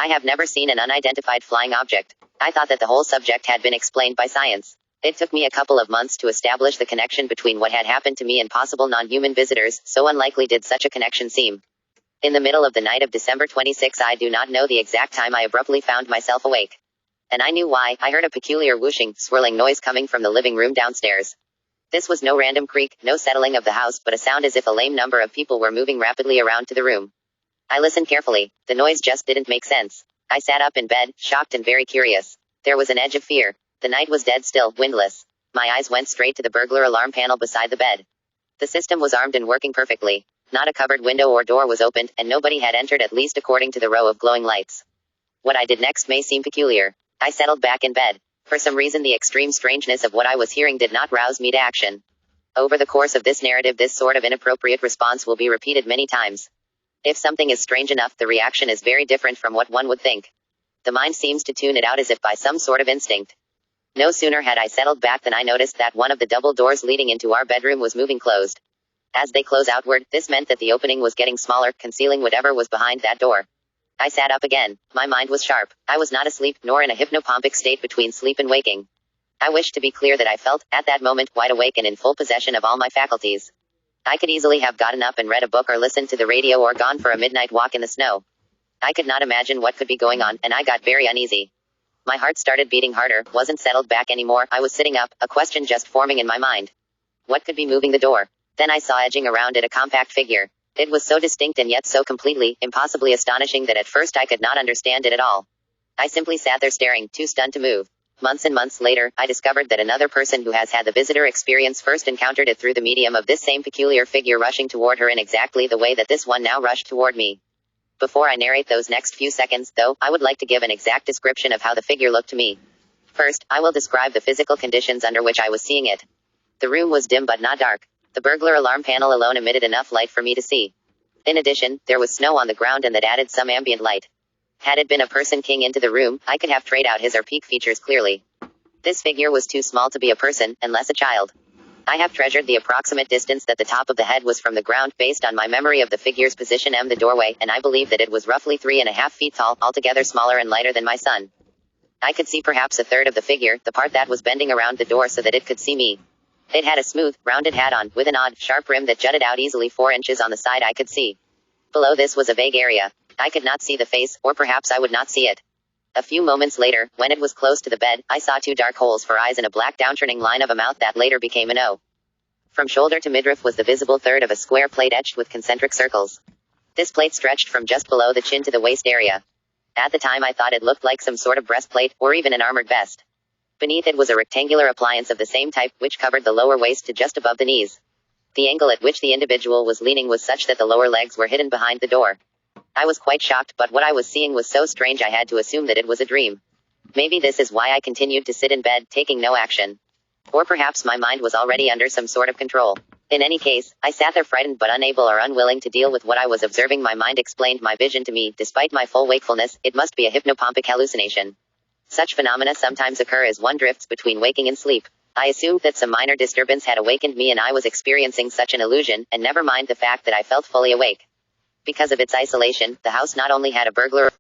I have never seen an unidentified flying object. I thought that the whole subject had been explained by science. It took me a couple of months to establish the connection between what had happened to me and possible non-human visitors, so unlikely did such a connection seem. In the middle of the night of December 26, I do not know the exact time, I abruptly found myself awake. And I knew why. I heard a peculiar whooshing, swirling noise coming from the living room downstairs. This was no random creak, no settling of the house, but a sound as if a lame number of people were moving rapidly around to the room. I listened carefully. The noise just didn't make sense. I sat up in bed, shocked and very curious. There was an edge of fear. The night was dead still, windless. My eyes went straight to the burglar alarm panel beside the bed. The system was armed and working perfectly. Not a cupboard window or door was opened, and nobody had entered, at least according to the row of glowing lights. What I did next may seem peculiar. I settled back in bed. For some reason, the extreme strangeness of what I was hearing did not rouse me to action. Over the course of this narrative, this sort of inappropriate response will be repeated many times. If something is strange enough, the reaction is very different from what one would think. The mind seems to tune it out as if by some sort of instinct. No sooner had I settled back than I noticed that one of the double doors leading into our bedroom was moving closed. As they close outward, this meant that the opening was getting smaller, concealing whatever was behind that door. I sat up again. My mind was sharp. I was not asleep, nor in a hypnopompic state between sleep and waking. I wished to be clear that I felt, at that moment, wide awake and in full possession of all my faculties. I could easily have gotten up and read a book or listened to the radio or gone for a midnight walk in the snow. I could not imagine what could be going on, and I got very uneasy. My heart started beating harder, wasn't settled back anymore. I was sitting up, a question just forming in my mind. What could be moving the door? Then I saw edging around it a compact figure. It was so distinct and yet so completely, impossibly astonishing that at first I could not understand it at all. I simply sat there staring, too stunned to move. Months and months later, I discovered that another person who has had the visitor experience first encountered it through the medium of this same peculiar figure rushing toward her in exactly the way that this one now rushed toward me. Before I narrate those next few seconds, though, I would like to give an exact description of how the figure looked to me. First, I will describe the physical conditions under which I was seeing it. The room was dim but not dark. The burglar alarm panel alone emitted enough light for me to see. In addition, there was snow on the ground and that added some ambient light. Had it been a person king into the room, I could have traced out his or peak features clearly. This figure was too small to be a person, unless a child. I have treasured the approximate distance that the top of the head was from the ground, based on my memory of the figure's position the doorway, and I believe that it was roughly 3.5 feet tall, altogether smaller and lighter than my son. I could see perhaps a third of the figure, the part that was bending around the door so that it could see me. It had a smooth, rounded hat on, with an odd, sharp rim that jutted out easily 4 inches on the side I could see. Below this was a vague area. I could not see the face, or perhaps I would not see it. A few moments later, when it was close to the bed, I saw 2 dark holes for eyes and a black downturning line of a mouth that later became an O. From shoulder to midriff was the visible third of a square plate etched with concentric circles. This plate stretched from just below the chin to the waist area. At the time I thought it looked like some sort of breastplate, or even an armored vest. Beneath it was a rectangular appliance of the same type, which covered the lower waist to just above the knees. The angle at which the individual was leaning was such that the lower legs were hidden behind the door. I was quite shocked, but what I was seeing was so strange I had to assume that it was a dream. Maybe this is why I continued to sit in bed, taking no action. Or perhaps my mind was already under some sort of control. In any case, I sat there frightened but unable or unwilling to deal with what I was observing. My mind explained my vision to me. Despite my full wakefulness, it must be a hypnopompic hallucination. Such phenomena sometimes occur as one drifts between waking and sleep. I assumed that some minor disturbance had awakened me and I was experiencing such an illusion, and never mind the fact that I felt fully awake. Because of its isolation, the house not only had a burglar